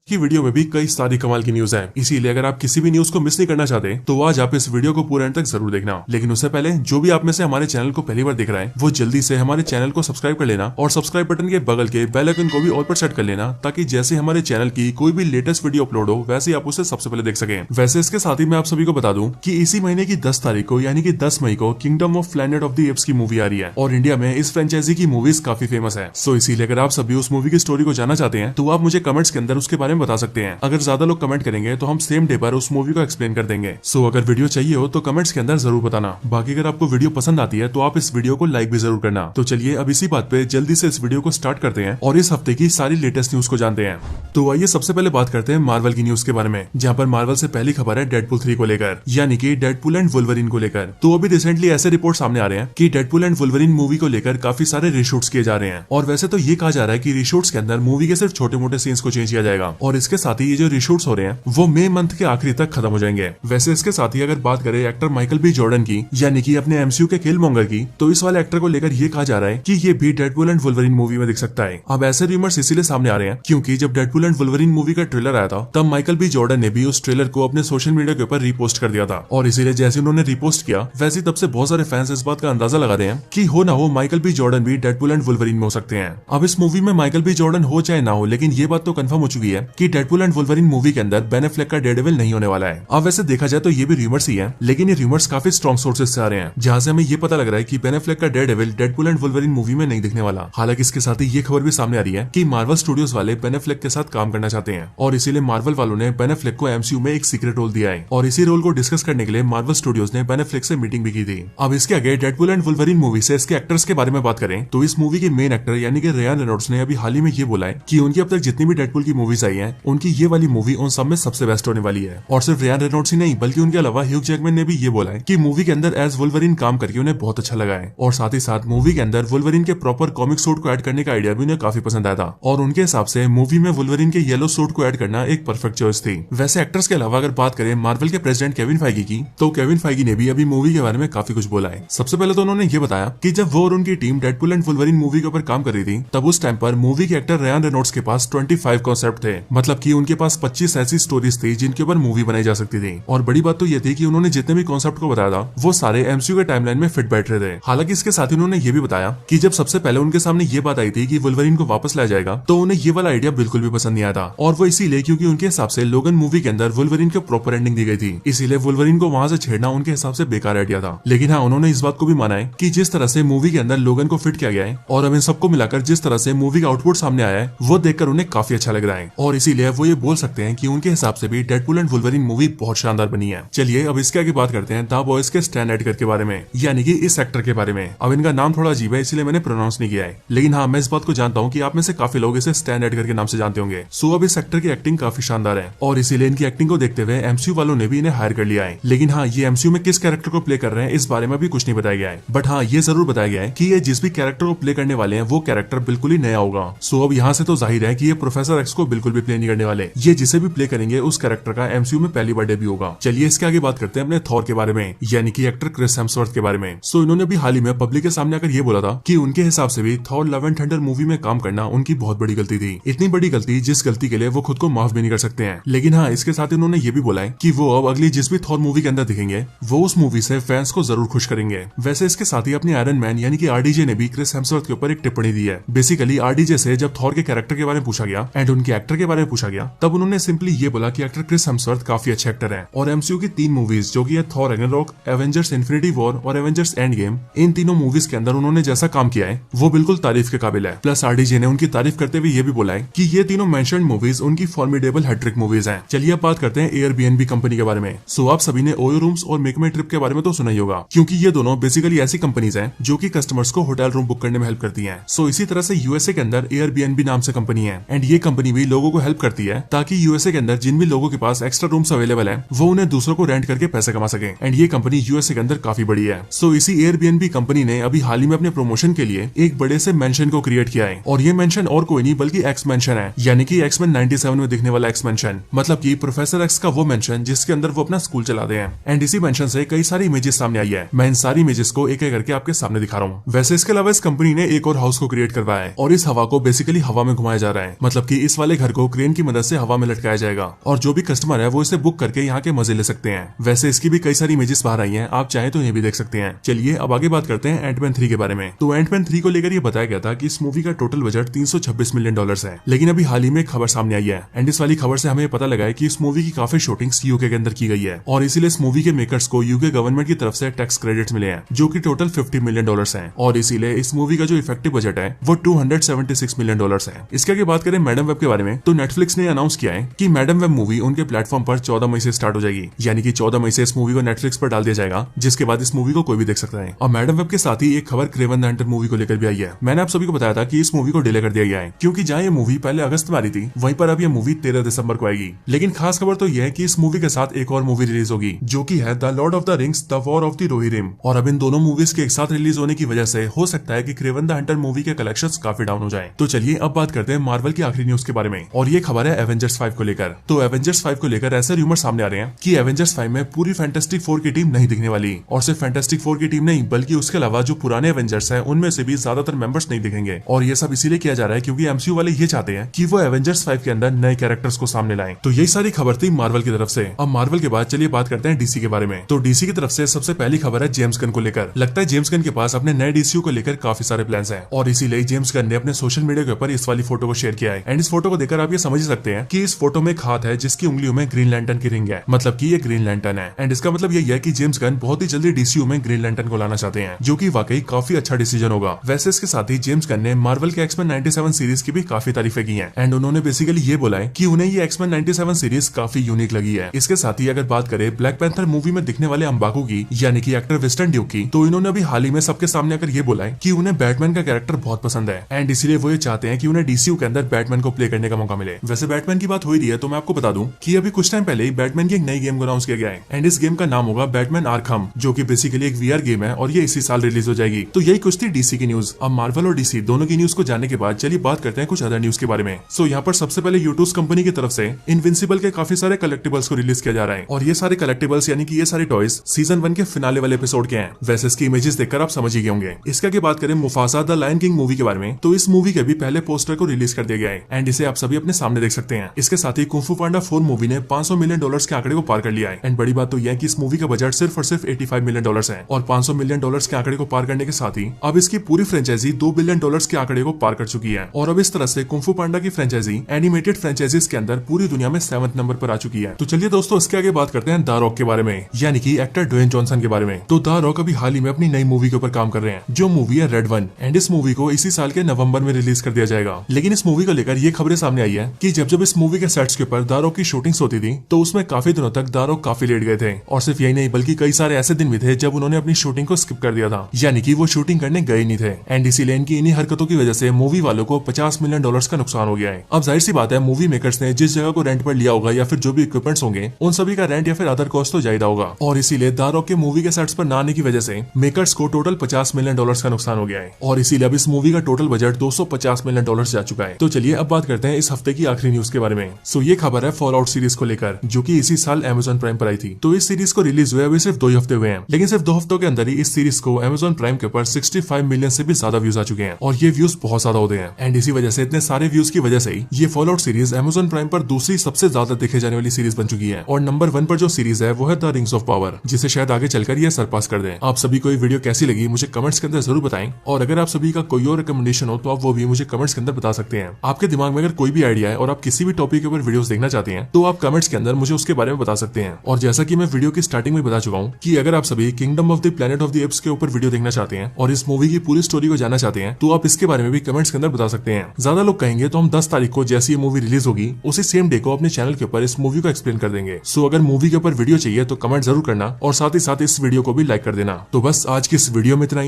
की वीडियो में भी कई सारी कमाल की न्यूज है, इसीलिए अगर आप किसी भी न्यूज को मिस नहीं करना चाहते तो आज आप इस वीडियो को पूरे अंत तक जरूर देखना। लेकिन उससे पहले जो भी आप में से हमारे चैनल को पहली बार देख रहा है वो जल्दी से हमारे चैनल को सब्सक्राइब कर लेना और सब्सक्राइब बटन के बगल के बेल आइकन को भी ऑल पर सेट कर लेना, ताकि जैसे हमारे चैनल की कोई भी लेटेस्ट वीडियो अपलोड हो वैसे आप उसे सबसे पहले देख सके। वैसे इसके साथ ही मैं आप सभी को बता दूं कि इसी महीने की 10 तारीख को यानी कि 10 मई को kingdom of planet of the apps की मूवी आ रही है और इंडिया में इस फ्रेंचाइजी की मूवीज काफी फेमस है। सो इसीलिए अगर आप सभी उस मूवी की स्टोरी को जानना चाहते हैं तो आप मुझे कमेंट्स के अंदर उसके बारे में बता सकते हैं। अगर ज्यादा लोग कमेंट करेंगे तो हम सेम डे पर उस मूवी को एक्सप्लेन कर देंगे। सो अगर वीडियो चाहिए हो तो कमेंट्स के अंदर जरूर बताना। बाकी अगर आपको वीडियो पसंद आती है तो आप इस वीडियो को लाइक भी जरूर करना। तो चलिए अब इसी बात पे जल्दी से इस वीडियो को स्टार्ट करते हैं और इस हफ्ते की सारी लेटेस्ट न्यूज को जानते हैं। तो आइए सबसे पहले बात करते हैं मार्वल की न्यूज के बारे में, जहां पर मार्वल से पहली खबर है डेडपुल 3 को लेकर, यानी कि डेडपुल एंड वुल्वरीन को लेकर। तो अभी रिसेंटली ऐसे रिपोर्ट सामने आ रहे हैं कि डेडपुल एंड वुल्वरीन मूवी को लेकर काफी सारे रीशूट्स किए जा रहे हैं और वैसे तो ये कहा जा रहा है कि रीशूट्स के अंदर मूवी के सिर्फ छोटे मोटे सीन्स को चेंज किया जाएगा और इसके साथ ही ये जो रीशूट्स हो रहे हैं वो मई मंथ के आखिरी तक खत्म हो जाएंगे। वैसे इसके साथ ही अगर बात करें एक्टर माइकल बी जॉर्डन की, यानी कि अपने एमसीयू के किलमॉन्गर की, तो इस वाले एक्टर को लेकर ये कहा जा रहा है कि ये भी डेडपुल एंड वुल्वरीन मूवी में दिख सकता है। अब ऐसे रूमर्स इसीलिए सामने आ रहे हैं क्योंकि जब डेडपुल एंड वुल्वरीन मूवी का ट्रेलर आया था तब माइकल बी जॉर्डन ने भी उस ट्रेलर को अपने सोशल मीडिया के ऊपर रीपोस्ट कर दिया था और इसीलिए जैसे उन्होंने रीपोस्ट किया वैसे तब से बहुत सारे फैंस इस बात का अंदाजा लगा रहे हैं कि हो ना हो माइकल बी जॉर्डन भी डेडपुल एंड वुल्वरीन में हो सकते हैं। अब इस मूवी में माइकल बी जॉर्डन हो चाहे ना हो, लेकिन ये बात तो कंफर्म हो चुकी है कि डेडपुल एंड वुल्वरीन मूवी के अंदर बेन एफ्लेक का डेयरडेविल नहीं होने वाला है। अब वैसे देखा जाए तो ये भी रूमर्स ही है, लेकिन ये रूमर्स काफी स्ट्रॉन्ग सोर्सेज से आ रहे हैं, जहां से हमें ये पता लग रहा है कि बेन एफ्लेक का Daredevil Deadpool and Wolverine movie में नहीं दिखने वाला। हालांकि इसके साथ ही ये खबर भी सामने आ रही है कि मार्वल स्टूडियोज वाले बेन एफ्लेक के साथ काम करना चाहते हैं और इसीलिए मार्वल वालों ने बेन एफ्लेक को एमसीयू में एक सीक्रेट रोल दिया है और इसी रोल को डिस्कस करने के लिए मार्वल स्टूडियोज ने बेन एफ्लेक से मीटिंग भी की थी। अब इसके आगे डेडपुल एंड वुल्वरीन मूवी से इसके एक्टर्स के बारे में बात करें तो इस मूवी के मेन एक्टर यानी कि रियान रेनॉल्ड्स ने अभी हाल ही में ये बोला है कि उनकी अब तक जितनी भी डेडपुल की मूवीज आई हैं उनकी ये वाली मूवी उन सब में सबसे बेस्ट होने वाली है। और सिर्फ रियान रेनॉल्ड्स ही नहीं बल्कि उनके अलावा ह्यूग जैकमैन ने भी ये बोला है कि मूवी के अंदर एज वुल्वरीन काम करके उन्हें बहुत अच्छा लगा है और साथ ही साथ मूवी के अंदर वुल्वरीन के प्रॉपर कॉमिक सूट को ऐड करने का आइडिया भी उन्हें काफी पसंद आया था और उनके हिसाब से मूवी में वुल्वरीन के येलो सूट को ऐड करना एक परफेक्ट चॉइस थी। वैसे एक्टर्स के अलावा अगर बात करें मार्वल के प्रेसिडेंट केविन फाइगी की, तो केविन फाइगी ने भी अभी मूवी के बारे में काफी कुछ बोला है। सबसे पहले तो उन्होंने ये बताया कि जब वो और उनकी team Deadpool and Wolverine movie के ऊपर काम कर रही थी तब उस टाइम पर मूवी के एक्टर रियान रेनॉल्ड्स के पास 25 कॉन्सेप्ट थे, मतलब कि उनके पास 25 ऐसी स्टोरीज थी जिनके ऊपर मूवी बनाई जा सकती थी। और बड़ी बात तो ये थी कि उन्होंने जितने भी कॉन्सेप्ट को बताया था वो सारे एमसीयू के टाइमलाइन में फिट बैठ रहे थे। हालांकि इसके साथ ही उन्होंने ये भी बताया कि जब सबसे पहले उनके सामने ये बात आई थी कि वुल्वरीन को वापस लाया जाएगा तो उन्हें ये वाला आइडिया बिल्कुल भी पसंद नहीं आया था और वो इसीलिए क्योंकि उनके हिसाब से लोगन मूवी के अंदर वुल्वरीन को प्रॉपर एंडिंग दी गई थी, इसीलिए वुल्वरीन को वहां से छेड़ना उनके हिसाब से बेकार आइडिया था। लेकिन हाँ, उन्होंने इस बात को भी माना है कि जिस तरह से मूवी के अंदर लोगन को फिट किया गया है और अब इन सबको मिलाकर जिस तरह से मूवी का आउटपुट सामने आया है वो देखकर उन्हें काफी अच्छा लग रहा है और इसीलिए वो ये बोल सकते हैं कि उनके हिसाब से भी डेडपुल एंड वुल्वरीन मूवी बहुत शानदार बनी है। चलिए अब इसके आगे बात करते हैं द बॉयज के स्टैन एडगर के बारे में, यानी कि इस एक्टर के बारे में। अब इनका नाम थोड़ा अजीब है इसलिए मैंने प्रोनाउंस नहीं किया है, लेकिन हाँ मैं इस बात को जानता हूँ कि आप में से काफी लोग इसे स्टैन एडगर के नाम से जानते होंगे। सो अब इस एक्टर की एक्टिंग काफी शानदार है और इसीलिए इनकी एक्टिंग को देखते हुए एमसीयू वालों ने भी इन्हें हायर कर लिया है। लेकिन हाँ, ये एमसीयू में किस कैरेक्टर को प्ले कर रहे हैं इस बारे में भी कुछ नहीं बताया गया है, बट हाँ ये जरूर बताया गया है कि ये जिस भी कैरेक्टर को प्ले करने वाले हैं वो कैरेक्टर बिल्कुल ही नया होगा। सो अब यहाँ से तो जाहिर है कि ये प्रोफेसर एक्स को बिल्कुल भी प्ले नहीं करने वाले, ये जिसे भी प्ले करेंगे उस कैरेक्टर का एमसीयू में पहली बार डेब्यू होगा। चलिए इसके आगे बात करते हैं अपने थॉर के बारे में, यानी कि एक्टर क्रिस हेम्सवर्थ के बारे में। सो इन्होंने भी हाल ही में पब्लिक के सामने आकर ये बोला था कि उनके हिसाब से भी Thor love and thunder movie में काम करना उनकी बहुत बड़ी गलती थी, इतनी बड़ी गलती जिस गलती के लिए वो खुद को माफ भी नहीं कर सकते हैं। लेकिन हाँ, इसके साथ उन्होंने ये भी बोला है कि वो अब अगली जिस भी थॉर मूवी के अंदर दिखेंगे वो उस मूवी से फैंस को जरूर खुश करेंगे। वैसे इसके साथ ही अपने आयरन मैन यानी कि आरडीजे ने भी क्रिस हेम्सवर्थ के ऊपर एक टिप्पणी दी है। बेसिकली आरडीजे से जब थॉर के कैरेक्टर के बारे में पूछा गया एंड उनके एक्टर के बारे में पूछा गया तब उन्होंने सिंपली ये बोला कि एक्टर क्रिस हेम्सवर्थ काफी अच्छे एक्टर हैं और एमसीयू की 3 मूवीज जो कि है Thor Ragnarok, Avengers infinity war और एवेंजर्स एंड गेम, इन तीनों मूवीज के अंदर उन्होंने जैसा काम किया है वो बिल्कुल तारीफ के काबिल है। प्लस आरडीजे ने उनकी तारीफ करते हुए ये भी बोला है कि ये तीनों मेंशन्ड मूवीज उनकी फॉर्मिडेबल हैट्रिक मूवीज हैं। चलिए अब बात करते हैं एयरबीएनबी कंपनी के बारे में। सो आप सभी ने ओयो रूम्स और मेक माई ट्रिप के बारे में तो सुना ही होगा, क्योंकि ये दोनों बेसिकली ऐसी कंपनीज हैं जो कि कस्टमर्स को होटल रूम बुक करने में हेल्प करती हैं। सो इसी तरह से यूएसए के अंदर एयरबीएनबी नाम से कंपनी है एंड ये कंपनी भी लोगों को हेल्प करती है ताकि यूएसए के अंदर जिन भी लोगों के पास एक्स्ट्रा रूम्स अवेलेबल है वो उन्हें दूसरों को रेंट करके पैसे कमा सके एंड ये कंपनी यूएसए के अंदर काफी बड़ी है। सो इसी एयरबीएनबी कंपनी ने अभी हाल ही में अपने प्रमोशन के लिए एक बड़े से मेंशन को क्रिएट किया है और ये मेंशन और कोई नहीं बल्कि एक्स मेंशन है, यानी कि एक्समैन 97 में दिखने वाला एक्स मेंशन, मतलब कि प्रोफेसर एक्स का वो मेंशन जिसके अंदर वो अपना स्कूल चलाते हैं। एंड इसी मेंशन से कई सारी इमेजेस सामने आई है, मैं इन सारी इमेजेस को एक एक करके आपके सामने दिखा रहा हूँ। वैसे इसके अलावा इस कंपनी ने एक और हाउस को क्रिएट करवाया है और इस हवा को बेसिकली हवा में घुमाया जा रहा है, मतलब कि इस वाले घर को क्रेन की मदद से हवा में लटकाया जाएगा और जो भी कस्टमर है वो इसे बुक करके यहाँ के मजे ले सकते हैं। वैसे इसकी भी कई सारी इमेजेस बाहर आई हैं, आप चाहे तो ये भी देख सकते हैं। चलिए अब आगे बात करते हैं एंटमैन 3 के बारे में। तो एंटमैन 3 को लेकर ये बताया गया था कि इस मूवी का टोटल बजट $326 मिलियन है, लेकिन अभी हाल ही में एक खबर सामने आई है एंड इस वाली खबर से हमें पता लगा है कि इस मूवी की काफी शूटिंग यूके के अंदर की गई है और इसीलिए इस मूवी के मेकर्स को यूके गवर्नमेंट की तरफ से टैक्स क्रेडिट्स मिले हैं जो कि टोटल $50 मिलियन हैं और इसीलिए इस मूवी का जो इफेक्टिव बजट है वो $276 मिलियन है। इसके आगे बात करें मैडम वेब के बारे में, तो नेटफ्लिक्स ने अनाउंस किया है कि मैडम वेब मूवी उनके प्लेटफॉर्म पर 14 मई से स्टार्ट हो जाएगी, यानी कि 14 मई से इस मूवी को नेटफ्लिक्स पर डाल दिया जाएगा, जिसके बाद इस मूवी को कोई भी देख सकता है। और मैडम वेब के साथ ही एक खबर क्रेवन द हंटर मूवी को लेकर भी आई है। मैंने आप सभी को बताया था कि इस मूवी को डिले कर दिया गया है क्योंकि जहां ये मूवी पहले अगस्त में आ रही थी वहीं पर अब ये मूवी 13 दिसंबर को आएगी। लेकिन खास खबर तो यह है कि इस मूवी के साथ एक और मूवी रिलीज होगी जो कि है the Lord of the Rings the War of the Rohirrim. और अब इन दोनों मूवीज के एक साथ रिलीज होने की वजह से हो सकता है कि क्रेवन द हंटर मूवी के कलेक्शंस काफी डाउन हो जाएं। तो चलिए अब बात करते हैं मार्वल की आखिरी न्यूज के बारे में और ये खबर है एवेंजर्स 5 को लेकर। तो एवेंजर्स 5 को लेकर ऐसे रूमर सामने आ रहे हैं कि एवेंजर्स 5 में पूरी फैंटास्टिक 4 की टीम नहीं दिखने वाली और सिर्फ फैंटास्टिक 4 की टीम नहीं बल्कि उसके अलावा जो पुराने एवेंजर्स हैं उनमें से भी ज्यादातर मेंबर्स नहीं दिखेंगे। और ये सब इसीलिए किया जा रहा है क्योंकि एमसीयू वाले ये चाहते हैं कि वो एवेंजर्स 5 के अंदर नए कैरेक्टर्स को सामने लाएं। तो यही सारी खबर थी मार्वल की तरफ से। अब मार्वल के बाद चलिए बात करते हैं डीसी के बारे में। तो डीसी की तरफ से सबसे पहली खबर है जेम्स गन को लेकर। लगता है जेम्स गन के पास अपने नए डीसीयू को लेकर काफी सारे प्लान्स हैं और इसीलिए जेम्स गन ने अपने सोशल मीडिया के ऊपर इस वाली फोटो को शेयर किया है एंड इस फोटो को देखकर आप ये समझ सकते हैं कि इस फोटो में एक हाथ है जिसकी उंगलियों में ग्रीन लैंटर्न की रिंग है, मतलब कि ये ग्रीन लैंटर्न है। एंड इसका मतलब यही है कि जेम्स गन बहुत ही जल्दी डीसीयू में ग्रीन लैंटर्न को लाना चाहते हैं, जो कि वाकई काफी अच्छा डिसीजन होगा। वैसे इसके साथ ही जेम्स गन ने मार्वल के एक्समैन 97 सीरीज की भी काफी तारीफें की हैं एंड उन्होंने बेसिकली ये बोला है कि उन्हें ये एक्समैन 97 सीरीज काफी यूनिक लगी है। इसके साथ ही अगर बात करें ब्लैक पैंथर मूवी में दिखने वाले अंबाकू की, यानी कि एक्टर वेस्टर्न ड्यूक की, तो इन्होंने अभी हाल ही में सबके सामने आकर ये बोला है कि उन्हें बैटमैन का कैरेक्टर बहुत पसंद है एंड इसीलिए वो ये चाहते हैं कि उन्हें डीसीयू के अंदर बैटमैन को प्ले करने का मौका मिले। वैसे बैटमैन की बात हो रही है तो मैं आपको बता दूं कि अभी कुछ टाइम पहले ही बैटमैन की एक नई गेम को अनाउंस किया गया है एंड इस गेम का नाम होगा बैटमैन आर्कहम, जो कि बेसिकली एक वीआर गेम है और ये इसी साल रिलीज हो जाएगी। तो यही कुछ थी डीसी की न्यूज। अब मार्वल और डीसी दोनों की न्यूज को जानने के बाद चलिए बात करते हैं कुछ अदर न्यूज के बारे में। सो यहाँ पर सबसे पहले यूट्यूब कंपनी की तरफ से इनविंसिबल के काफी सारे कलेक्टिबल्स को रिलीज किया जा रहा है और ये सारे कलेक्टिबल्स यानी कि ये सारे टॉयज सीजन 1 के फिनाले वाले एपिसोड के हैं। वैसे इसकी इमेजेस देखकर आप समझ ही गए होंगे। इसके आगे बात करें Mufasa the lion king movie के बारे में, तो इस मूवी के भी पहले पोस्टर को रिलीज कर दिया गया है एंड इसे आप सभी अपने सामने देख सकते हैं। इसके साथ ही कुंग फू पांडा 4 मूवी ने $500 मिलियन के आंकड़े को पार कर लिया है एंड बड़ी बात तो यह है कि इस मूवी का बजट सिर्फ और सिर्फ $85 मिलियन है और $500 मिलियन के आंकड़े को पार करने के साथ ही अब इसकी पूरी फ्रेंचाइजी $2 बिलियन के आंकड़े को पार कर चुकी है और अब इस तरह से कुंग फू पांडा की फ्रेंचाइजी एनिमेटेड फ्रेंचाइजीज के अंदर पूरी दुनिया में 7th नंबर पर आ चुकी है। तो चलिए दोस्तों इसके आगे बात करते हैं द रॉक के बारे में, यानी कि एक्टर ड्वेन जॉनसन के बारे में। तो द रॉक अभी हाल ही में अपनी नई मूवी के ऊपर काम कर रहे हैं जो मूवी है रेड वन एंड इस मूवी को इसी साल के नवंबर में रिलीज कर दिया जाएगा। लेकिन इस मूवी को लेकर ये खबरें सामने आई है कि जब इस मूवी के सेट्स के ऊपर द रॉक की शूटिंग्स होती थी तो उसमें काफी दिनों तक द रॉक काफी लेट गए थे और सिर्फ यही नहीं बल्कि कई सारे ऐसे दिन भी थे जब उन्होंने अपनी शूटिंग को स्किप कर दिया था, यानी कि वो शूटिंग करने गए नहीं थे एंड इसीलिए इनकी इन्हीं हरकतों की वजह से मूवी वालों को $50 मिलियन का नुकसान हो गया है। अब जाहिर सी बात है मूवी मेकर्स ने जिस जगह को रेंट पर लिया होगा या फिर जो भी इक्विपमेंट्स होंगे उन सभी का रेंट या फिर अदर कॉस्ट तो ज्यादा होगा और इसीलिए द रॉक के मूवी के सेट्स पर न आने की वजह से मेकर्स को टोटल $50 मिलियन का नुकसान हो गया है और इसीलिए अब इस मूवी का टोटल बजट $250 मिलियन जा चुका है। तो चलिए अब बात करते हैं इस हफ्ते की आखिरी न्यूज के बारे में। सो ये खबर है फॉल आउट सीरीज को लेकर जो कि इसी साल Amazon प्राइम पर आई थी। तो इस सीरीज को रिलीज हुए अभी सिर्फ 2 हफ्ते हुए हैं, लेकिन सिर्फ 2 हफ्तों के अंदर ही इस सीरीज को Amazon प्राइम के ऊपर 65 मिलियन से भी ज्यादा व्यूज आ चुके हैं और ये व्यूज बहुत ज्यादा होते हैं एंड इसी वजह से इतने सारे व्यूज की वजह से ही ये fall out series Amazon prime पर दूसरी सबसे ज्यादा देखे जाने वाली सीरीज बन चुकी है और नंबर 1 पर जो सीरीज है वो है द रिंग्स ऑफ पावर, जिसे शायद आगे चलकर ये सरपास कर दे। आप सभी को ये वीडियो कैसी लगी मुझे कमेंट्स के अंदर जरूर बताएं और अगर आप सभी का कोई और रिकमेंडेशन हो तो आप वो भी मुझे कमेंट्स के अंदर बता सकते हैं। आपके दिमाग में अगर कोई भी आइडिया है और आप किसी भी टॉपिक के ऊपर वीडियोस देखना चाहते हैं तो आप कमेंट्स के अंदर मुझे उसके बारे में बता सकते हैं। और जैसा कि मैं वीडियो की स्टार्टिंग में बता चुका हूँ कि अगर आप सभी kingdom of the planet of the apps के ऊपर वीडियो देखना चाहते हैं और इस मूवी की पूरी स्टोरी को जानना चाहते हैं तो आप इसके बारे में भी कमेंट्स के अंदर बता सकते हैं। ज्यादा लोग कहेंगे तो हम 10 तारीख को जैसी ये मूवी रिलीज होगी उसी सेम डे को अपने चैनल के ऊपर इस मूवी को एक्सप्लेन कर देंगे। सो अगर मूवी के ऊपर वीडियो चाहिए तो कमेंट जरूर करना और साथ ही साथ इस वीडियो को भी लाइक कर देना। तो बस आज की इस वीडियो में इतना ही।